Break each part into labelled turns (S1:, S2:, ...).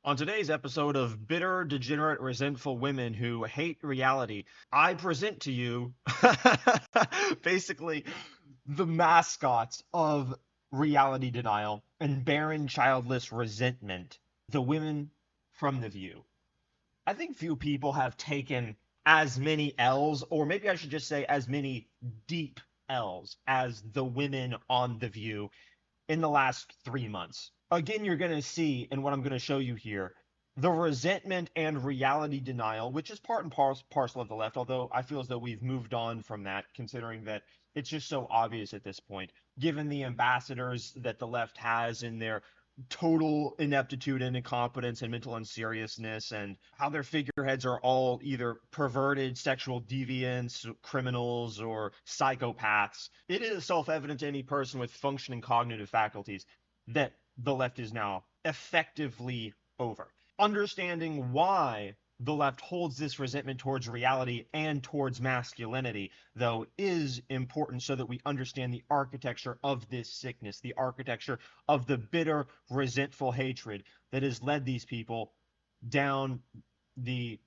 S1: On today's episode of Bitter, Degenerate, Resentful Women Who Hate Reality, I present to you basically the mascots of reality denial and barren, childless resentment, the women from The View. I think few people have taken as many L's, or maybe I should just say as many deep L's, as the women on The View in the last 3 months. Again, you're going to see in what I'm going to show you here the resentment and reality denial, which is part and parcel of the left, although I feel as though we've moved on from that, considering that it's just so obvious at this point, given the ambassadors that the left has in their total ineptitude and incompetence and mental unseriousness, and how their figureheads are all either perverted sexual deviants, criminals, or psychopaths. It is self-evident to any person with functioning cognitive faculties that the left is now effectively over. Understanding why the left holds this resentment towards reality and towards masculinity, though, is important so that we understand the architecture of this sickness, the architecture of the bitter, resentful hatred that has led these people down the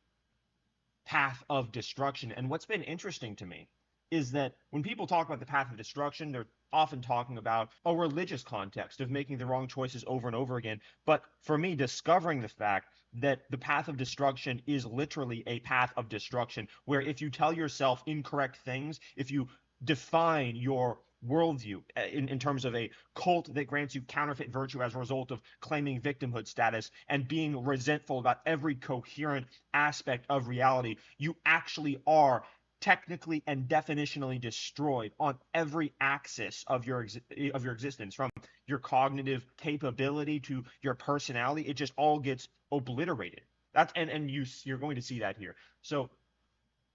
S1: path of destruction. And what's been interesting to me is that when people talk about the path of destruction, they're often talking about a religious context of making the wrong choices over and over again. But for me, discovering the fact that the path of destruction is literally a path of destruction, where if you tell yourself incorrect things, if you define your worldview in terms of a cult that grants you counterfeit virtue as a result of claiming victimhood status and being resentful about every coherent aspect of reality, you actually are technically and definitionally destroyed on every axis of your existence, from your cognitive capability to your personality. It just all gets obliterated. You're going to see that here. So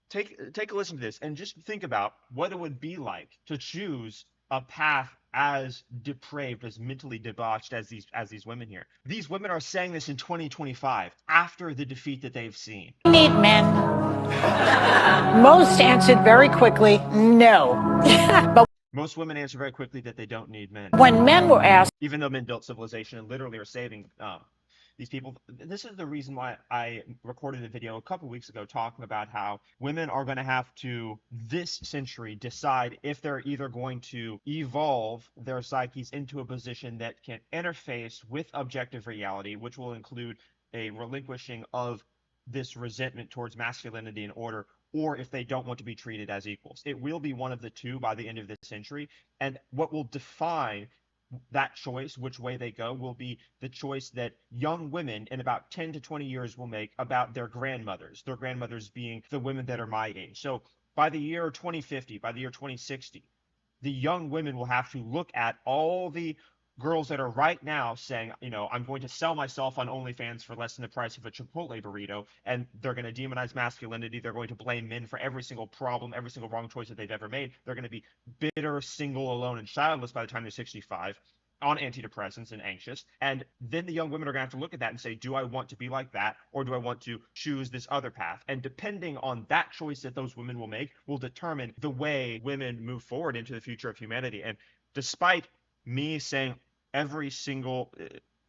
S1: take a listen to this and just think about what it would be like to choose a path as depraved, as mentally debauched as these women here. These women are saying this in 2025 after the defeat that they've seen.
S2: Need men. Most answered very quickly, no. But
S1: most women answer very quickly that they don't need men.
S2: When men were asked,
S1: even though men built civilization and literally are saving these people. This is the reason why I recorded a video a couple weeks ago talking about how women are going to have to, this century, decide if they're either going to evolve their psyches into a position that can interface with objective reality, which will include a relinquishing of this resentment towards masculinity and order, or if they don't want to be treated as equals. It will be one of the two by the end of this century. And what will define that choice, which way they go, will be the choice that young women in about 10 to 20 years will make about their grandmothers being the women that are my age. So by the year 2050, by the year 2060, the young women will have to look at all the girls that are right now saying, I'm going to sell myself on OnlyFans for less than the price of a Chipotle burrito, and they're going to demonize masculinity. They're going to blame men for every single problem, every single wrong choice that they've ever made. They're going to be bitter, single, alone, and childless by the time they're 65, on antidepressants and anxious. And then the young women are going to have to look at that and say, do I want to be like that, or do I want to choose this other path? And depending on that choice that those women will make will determine the way women move forward into the future of humanity. And despite me saying every single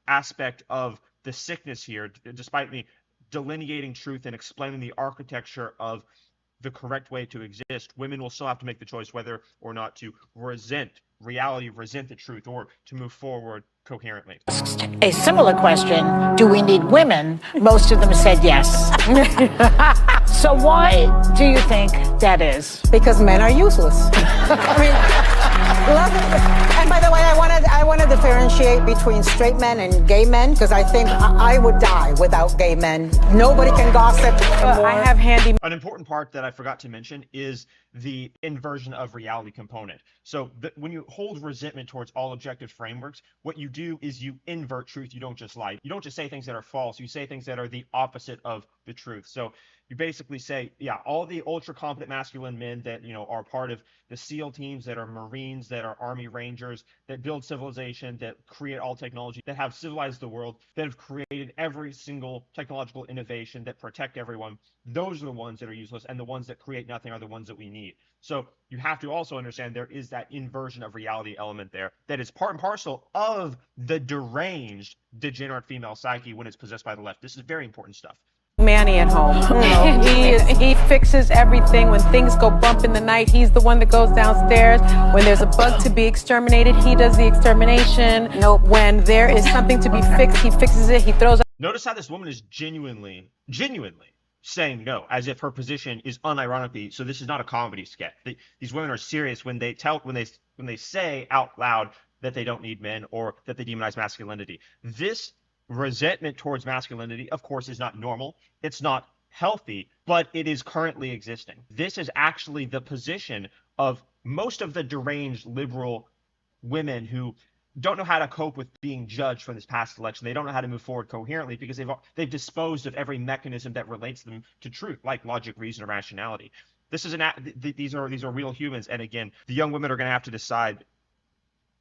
S1: aspect of the sickness here, despite me delineating truth and explaining the architecture of the correct way to exist, women will still have to make the choice whether or not to resent reality, resent the truth, or to move forward coherently.
S2: A similar question, do we need women? Most of them said yes. So why do you think that is?
S3: Because men are useless. I mean, and by the way, I want to differentiate between straight men and gay men, because I think I would die without gay men. Nobody can gossip more.
S2: I have handy.
S1: An important part that I forgot to mention is the inversion of reality component. So when you hold resentment towards all objective frameworks, what you do is you invert truth. You don't just lie. You don't just say things that are false. You say things that are the opposite of the truth. So you basically say, yeah, all the ultra competent masculine men that, are part of the SEAL teams, that are Marines, that are Army Rangers, that build civilization, that create all technology, that have civilized the world, that have created every single technological innovation, that protect everyone. Those are the ones that are useless, and the ones that create nothing are the ones that we need. So you have to also understand there is that inversion of reality element there that is part and parcel of the deranged, degenerate female psyche when it's possessed by the left. This is very important stuff.
S4: Manny at home. He fixes everything. When things go bump in the night, he's the one that goes downstairs. When there's a bug to be exterminated, he does the extermination.
S3: Nope.
S4: When there is something to be fixed, he fixes it. He throws.
S1: Notice how this woman is genuinely saying no, as if her position is unironically. So this is not a comedy sketch. These women are serious when they say out loud that they don't need men or that they demonize masculinity. This resentment towards masculinity, of course, is not normal. It's not healthy, but it is currently existing. This is actually the position of most of the deranged liberal women who don't know how to cope with being judged from this past election. They don't know how to move forward coherently because they've disposed of every mechanism that relates them to truth, like logic, reason, or rationality. These are real humans, and again, the young women are going to have to decide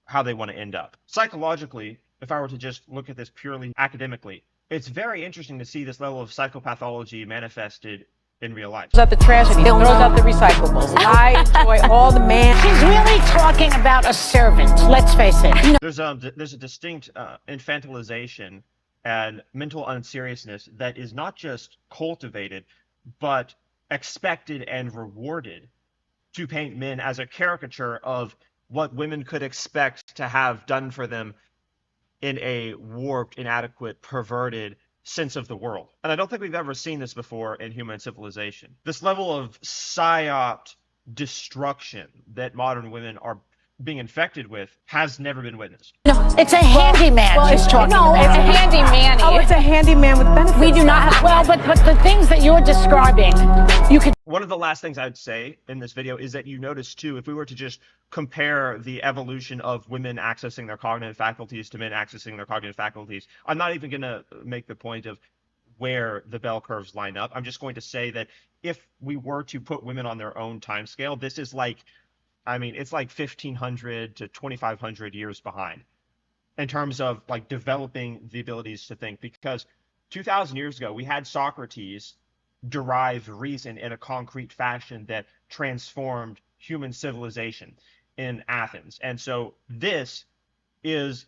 S1: how they want to end up. Psychologically, if I were to just look at this purely academically, it's very interesting to see this level of psychopathology manifested in real life.
S4: Out the trash and he throws out the recyclables. I enjoy all the man.
S2: She's really talking about a servant, let's face it.
S1: There's a distinct infantilization and mental unseriousness that is not just cultivated, but expected and rewarded to paint men as a caricature of what women could expect to have done for them in a warped, inadequate, perverted sense of the world. And I don't think we've ever seen this before in human civilization. This level of psyop destruction that modern women are being infected with has never been witnessed.
S2: No, it's a handyman she's talking about.
S5: No, it's a handy manny.
S4: Oh, it's a handyman with benefits.
S2: We do not have, well, but the things that you're describing, you could.
S1: One of the last things I'd say in this video is that you notice too, if we were to just compare the evolution of women accessing their cognitive faculties to men accessing their cognitive faculties, I'm not even going to make the point of where the bell curves line up. I'm just going to say that if we were to put women on their own time scale, this is like, I mean, it's like 1,500 to 2,500 years behind in terms of like developing the abilities to think, because 2,000 years ago, we had Socrates derive reason in a concrete fashion that transformed human civilization in Athens. And so this is,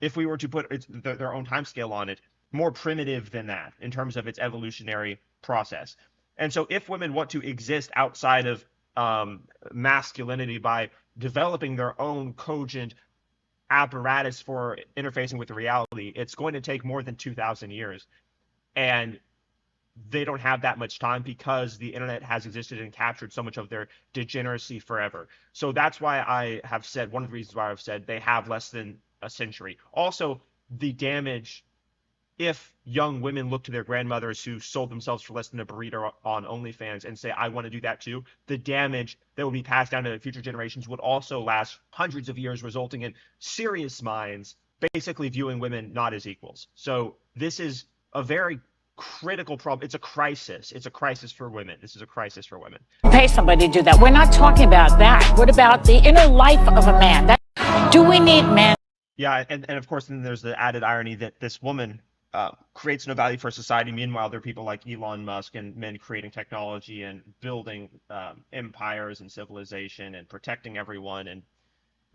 S1: if we were to put their own time scale on it, more primitive than that in terms of its evolutionary process. And so if women want to exist outside of masculinity by developing their own cogent apparatus for interfacing with the reality, it's going to take more than 2,000 years. And they don't have that much time because the internet has existed and captured so much of their degeneracy forever. So that's why I have said, one of the reasons why I've said they have less than a century. Also, the damage, if young women look to their grandmothers who sold themselves for less than a burrito on OnlyFans and say, I want to do that too, the damage that will be passed down to future generations would also last hundreds of years, resulting in serious minds basically viewing women not as equals. So this is a very critical problem. It's a crisis. It's a crisis for women. This is a crisis for women.
S2: Pay somebody to do that. We're not talking about that. What about the inner life of a man? Do we need men?
S1: Yeah, and of course, then there's the added irony that this woman creates no value for society. Meanwhile, there are people like Elon Musk and men creating technology and building empires and civilization and protecting everyone and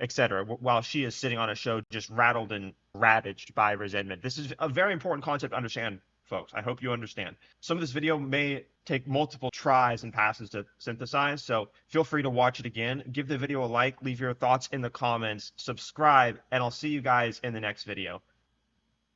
S1: etc. While she is sitting on a show just rattled and ravaged by resentment. This is a very important concept to understand, folks. I hope you understand. Some of this video may take multiple tries and passes to synthesize, so feel free to watch it again. Give the video a like, leave your thoughts in the comments, subscribe, and I'll see you guys in the next video.